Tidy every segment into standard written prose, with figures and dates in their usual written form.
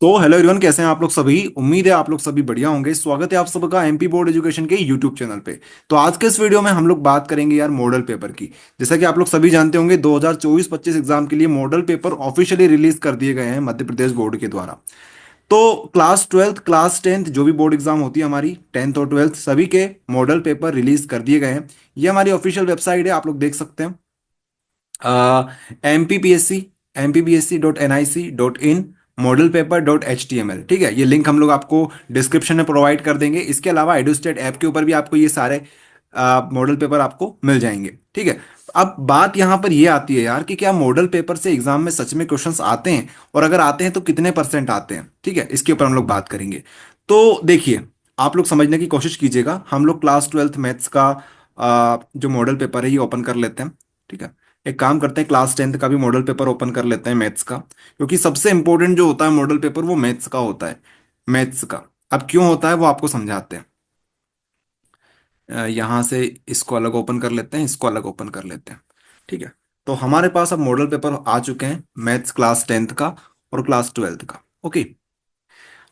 तो hello everyone, कैसे हैं आप लोग सभी। उम्मीद है आप लोग सभी बढ़िया होंगे। स्वागत है आप सबका एमपी बोर्ड एजुकेशन के यूट्यूब चैनल पे। तो आज के इस वीडियो में हम लोग बात करेंगे यार मॉडल पेपर की। जैसा कि आप लोग सभी जानते होंगे 2024-25 एग्जाम के लिए मॉडल पेपर ऑफिशियली रिलीज कर दिए गए हैं मध्य प्रदेश बोर्ड के द्वारा। तो क्लास ट्वेल्थ क्लास टेंथ जो भी बोर्ड एग्जाम होती है हमारी, टेंथ और ट्वेल्थ सभी के मॉडल पेपर रिलीज कर दिए गए हैं। ये हमारी ऑफिशियल वेबसाइट है, आप लोग देख सकते हैं। MPPSC डॉट MPPSC.nic.in ठीक है। ये लिंक हम लोग आपको डिस्क्रिप्शन में प्रोवाइड कर देंगे। इसके अलावा एडुस्टेट ऐप के ऊपर भी आपको ये सारे मॉडल पेपर आपको मिल जाएंगे। ठीक है। अब बात यहाँ पर ये आती है यार कि क्या मॉडल पेपर से एग्जाम में सच में क्वेश्चंस आते हैं, और अगर आते हैं तो कितने परसेंट आते हैं। ठीक है, इसके ऊपर हम लोग बात करेंगे। तो देखिए, आप लोग समझने की कोशिश कीजिएगा। हम लोग क्लास ट्वेल्थ मैथ्स का जो मॉडल पेपर है ये ओपन कर लेते हैं। ठीक है। एक काम करते हैं, क्लास टेंथ का भी मॉडल पेपर ओपन कर लेते हैं मैथ्स का, क्योंकि सबसे इंपॉर्टेंट जो होता है मॉडल पेपर वो मैथ्स का होता है। मैथ्स का अब क्यों होता है वो आपको समझाते हैं। यहाँ से इसको अलग ओपन कर लेते हैं, इसको अलग ओपन कर लेते हैं। ठीक है। तो हमारे पास अब मॉडल पेपर आ चुके हैं, मैथ्स क्लास टेंथ का और क्लास ट्वेल्थ का। ओके।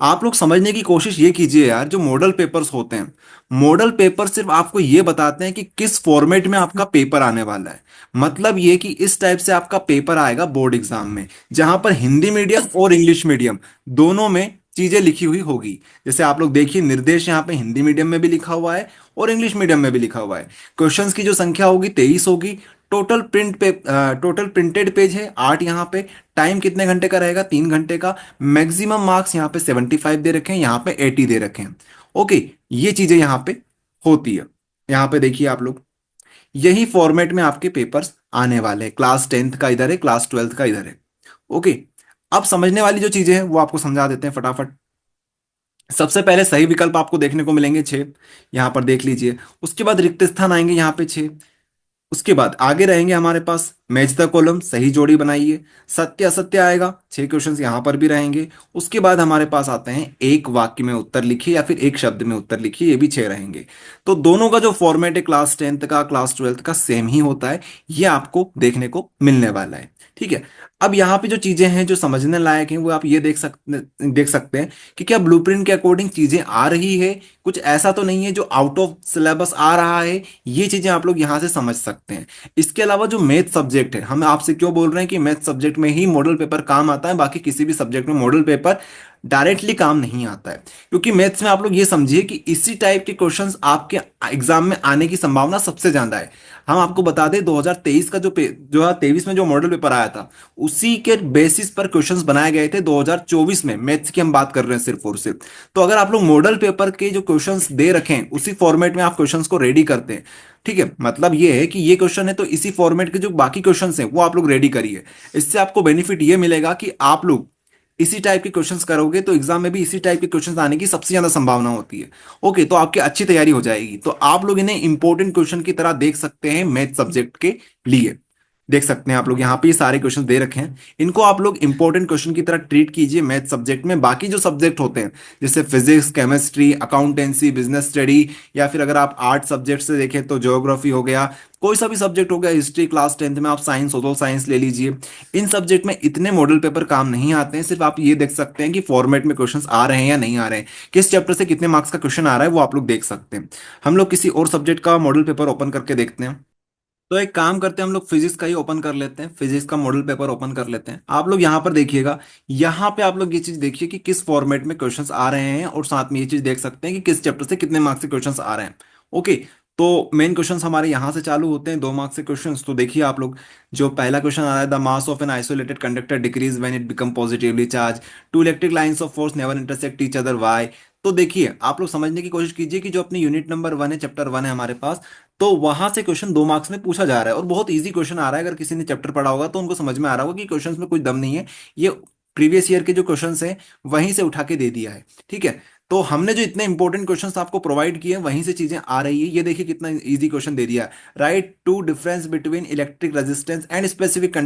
आप लोग समझने की कोशिश ये कीजिए यार, जो मॉडल पेपर्स होते हैं, मॉडल पेपर सिर्फ आपको ये बताते हैं कि किस फॉर्मेट में आपका पेपर आने वाला है। मतलब ये कि इस टाइप से आपका पेपर आएगा बोर्ड एग्जाम में, जहां पर हिंदी मीडियम और इंग्लिश मीडियम दोनों में चीजें लिखी हुई होगी। जैसे आप लोग देखिए, निर्देश यहाँ पे हिंदी मीडियम में भी लिखा हुआ है और इंग्लिश मीडियम में भी लिखा हुआ है। क्वेश्चंस की जो संख्या होगी 23 होगी। टोटल प्रिंटेड पेज है 8 यहाँ पे। टाइम कितने घंटे का रहेगा, 3 घंटे का। मैक्सिमम मार्क्स यहाँ पे 75 दे रखे हैं, यहाँ पे 80 दे रखे हैं। ओके। ये चीजें यहाँ पे होती है। यहाँ पे देखिए आप लोग, यही फॉर्मेट में आपके पेपर्स आने वाले हैं। क्लास टेंथ का इधर है, क्लास ट्वेल्थ का इधर है। ओके। अब समझने वाली जो चीजें हैं वो आपको समझा देते हैं फटाफट। सबसे पहले सही विकल्प आपको देखने को मिलेंगे 6। यहाँ पर देख लीजिए। उसके बाद रिक्त स्थान आएंगे यहाँ पे 6। उसके बाद आगे रहेंगे हमारे पास मैच द कॉलम, सही जोड़ी बनाइए। सत्य असत्य आएगा, 6 क्वेश्चंस यहां पर भी रहेंगे। उसके बाद हमारे पास आते हैं एक वाक्य में उत्तर लिखिए या फिर एक शब्द में उत्तर लिखिए, ये भी 6 रहेंगे। तो दोनों का जो फॉर्मेट है क्लास टेंथ का क्लास ट्वेल्थ का सेम ही होता है। ये आपको देखने को मिलने वाला है। ठीक है। अब यहाँ पे जो चीजें हैं जो समझने लायक हैं वो आप ये देख सकते हैं कि क्या ब्लूप्रिंट के अकॉर्डिंग चीजें आ रही है। कुछ ऐसा तो नहीं है जो आउट ऑफ सिलेबस आ रहा है। ये चीजें आप लोग यहां से समझ सकते हैं। इसके अलावा जो मैथ सब्जेक्ट है, हम आपसे क्यों बोल रहे हैं कि मैथ सब्जेक्ट में ही मॉडल पेपर काम आता है, बाकी किसी भी सब्जेक्ट में मॉडल पेपर डायरेक्टली काम नहीं आता है। क्योंकि मैथ्स में आप लोग ये समझिए कि इसी टाइप के क्वेश्चंस आपके एग्जाम में आने की संभावना सबसे ज्यादा है। हम आपको बता दें 2023 का जो 2023 में जो मॉडल पेपर आया था, उसी के बेसिस पर क्वेश्चंस बनाए गए थे 2024 में। मैथ्स की हम बात कर रहे हैं सिर्फ और सिर्फ। तो अगर आप लोग मॉडल पेपर के जो क्वेश्चंस दे रखें उसी फॉर्मेट में आप क्वेश्चंस को रेडी करते हैं, ठीक है, मतलब ये है कि ये क्वेश्चन है तो इसी फॉर्मेट के जो बाकी क्वेश्चंस हैं वो आप लोग रेडी करिए। इससे आपको बेनिफिट ये मिलेगा कि आप लोग इसी टाइप के क्वेश्चंस करोगे तो एग्जाम में भी इसी टाइप के क्वेश्चंस आने की सबसे ज्यादा संभावना होती है। ओके, तो आपकी अच्छी तैयारी हो जाएगी। तो आप लोग इन्हें इंपॉर्टेंट क्वेश्चन की तरह देख सकते हैं मैथ सब्जेक्ट के लिए। देख सकते हैं आप लोग यहाँ पे ये सारे क्वेश्चन दे रखे हैं, इनको आप लोग इंपॉर्टेंट क्वेश्चन की तरह ट्रीट कीजिए मैथ सब्जेक्ट में। बाकी जो सब्जेक्ट होते हैं जैसे physics, chemistry, accountancy, business study, या फिर अगर आप आर्ट सब्जेक्ट से देखें तो ज्योग्राफी हो गया, कोई सा भी सब्जेक्ट हो गया, हिस्ट्री क्लास टेंथ में, आप साइंस हो तो साइंस ले लीजिए। इन सब्जेक्ट में इतने मॉडल पेपर काम नहीं आते हैं। सिर्फ आप ये देख सकते हैं कि फॉर्मेट में क्वेश्चंस आ रहे हैं या नहीं आ रहे हैं, किस चैप्टर से कितने मार्क्स का क्वेश्चन आ रहा है वो आप लोग देख सकते हैं। हम लोग किसी और सब्जेक्ट का मॉडल पेपर ओपन करके देखते हैं। तो एक काम करते हैं, हम लोग फिजिक्स का ही ओपन कर लेते हैं। फिजिक्स का मॉडल पेपर ओपन कर लेते हैं। आप लोग यहाँ पर देखिएगा, यहाँ पे आप लोग ये चीज देखिए कि किस फॉर्मेट में क्वेश्चंस आ रहे हैं, और साथ में ये चीज देख सकते हैं कि किस चैप्टर से कितने मार्क्स के क्वेश्चंस आ रहे हैं। ओके। तो मेन क्वेश्चंस हमारे यहाँ से चालू होते हैं, 2 मार्क्स के क्वेश्चंस। तो देखिए आप लोग, जो पहला क्वेश्चन आ रहा है, the mass of an isolated conductor decrease when it become positively charge, two electric lines of force never intersect each other, why. तो देखिए आप लोग समझने की कोशिश कीजिए कि जो अपनी यूनिट नंबर 1 है, चैप्टर 1 है हमारे पास, तो वहां से क्वेश्चन 2 मार्क्स में पूछा जा रहा है और बहुत इजी क्वेश्चन आ रहा है। अगर किसी ने चैप्टर पढ़ा होगा तो उनको समझ में आ रहा होगा कि क्वेश्चंस में कुछ दम नहीं है, ये प्रीवियस ईयर के जो क्वेश्चंस हैं वहीं से उठा के दे दिया है। ठीक है। तो हमने जो इतने इंपॉर्टेंट क्वेश्चंस आपको प्रोवाइड किए हैं वहीं से चीजें आ रही है। ये देखिए कितना इजी क्वेश्चन दे दिया है। Write to difference between electric resistance and specific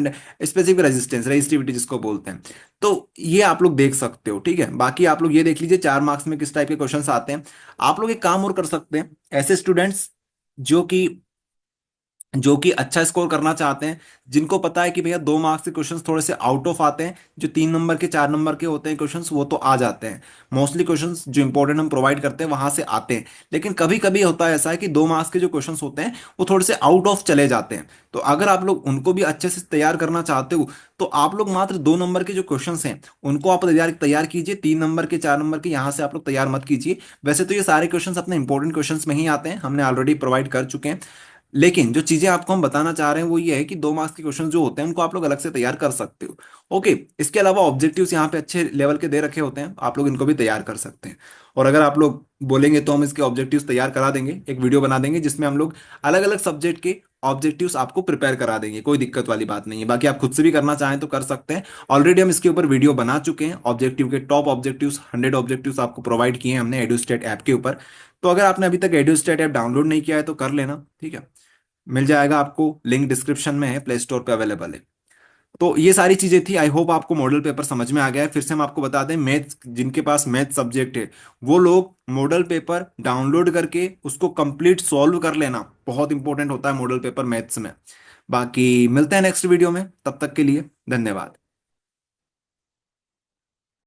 resistance, resistivity जिसको बोलते हैं। तो ये आप लोग देख सकते हो। ठीक है। बाकी आप लोग ये देख लीजिए 4 मार्क्स में किस टाइप के क्वेश्चंस आते हैं। आप लोग एक काम और कर सकते हैं, ऐसे स्टूडेंट्स जो कि जो कि अच्छा स्कोर करना चाहते हैं, जिनको पता है कि भैया 2 मार्क्स के क्वेश्चंस थोड़े से आउट ऑफ आते हैं, जो 3 नंबर के 4 नंबर के होते हैं क्वेश्चंस वो तो आ जाते हैं। मोस्टली क्वेश्चंस जो इंपॉर्टेंट हम प्रोवाइड करते हैं वहां से आते हैं। लेकिन कभी कभी होता है ऐसा है कि 2 मार्क्स के जो क्वेश्चंस होते हैं वो थोड़े से आउट ऑफ चले जाते हैं। तो अगर आप लोग उनको भी अच्छे से तैयार करना चाहते हो तो आप लोग मात्र 2 नंबर के जो क्वेश्चंस हैं उनको आप तैयार तैयार कीजिए। 3 नंबर के 4 नंबर के यहाँ से आप लोग तैयार मत कीजिए। वैसे तो ये सारे क्वेश्चंस अपने इंपॉर्टेंट क्वेश्चंस में ही आते हैं, हमने ऑलरेडी प्रोवाइड कर चुके हैं। लेकिन जो चीजें आपको हम बताना चाह रहे हैं वो ये है कि 2 मार्क्स के क्वेश्चन जो होते हैं उनको आप लोग अलग से तैयार कर सकते हो। ओके। इसके अलावा ऑब्जेक्टिव्स यहाँ पे अच्छे लेवल के दे रखे होते हैं, आप लोग इनको भी तैयार कर सकते हैं। और अगर आप लोग बोलेंगे तो हम इसके ऑब्जेक्टिव्स तैयार करा देंगे, एक वीडियो बना देंगे जिसमें हम लोग अलग अलग सब्जेक्ट के ऑब्जेक्टिव्स आपको प्रिपेयर करा देंगे। कोई दिक्कत वाली बात नहीं है, बाकी आप खुद से भी करना चाहें तो कर सकते हैं। ऑलरेडी हम इसके ऊपर वीडियो बना चुके हैं, ऑब्जेक्टिव के टॉप ऑब्जेक्टिव्स 100 ऑब्जेक्टिव्स आपको प्रोवाइड किए हैं हमने एडुस्टेट ऐप के ऊपर। तो अगर आपने अभी तक एडुस्टेट ऐप डाउनलोड नहीं किया है तो कर लेना, ठीक है। मिल जाएगा आपको, लिंक डिस्क्रिप्शन में है, प्ले स्टोर पे अवेलेबल है। तो ये सारी चीजें थी, आई होप आपको मॉडल पेपर समझ में आ गया है। फिर से हम आपको बता दें, मैथ्स जिनके पास मैथ सब्जेक्ट है वो लोग मॉडल पेपर डाउनलोड करके उसको कंप्लीट सॉल्व कर लेना, बहुत इंपॉर्टेंट होता है मॉडल पेपर मैथ्स में। बाकी मिलते हैं नेक्स्ट वीडियो में, तब तक के लिए धन्यवाद।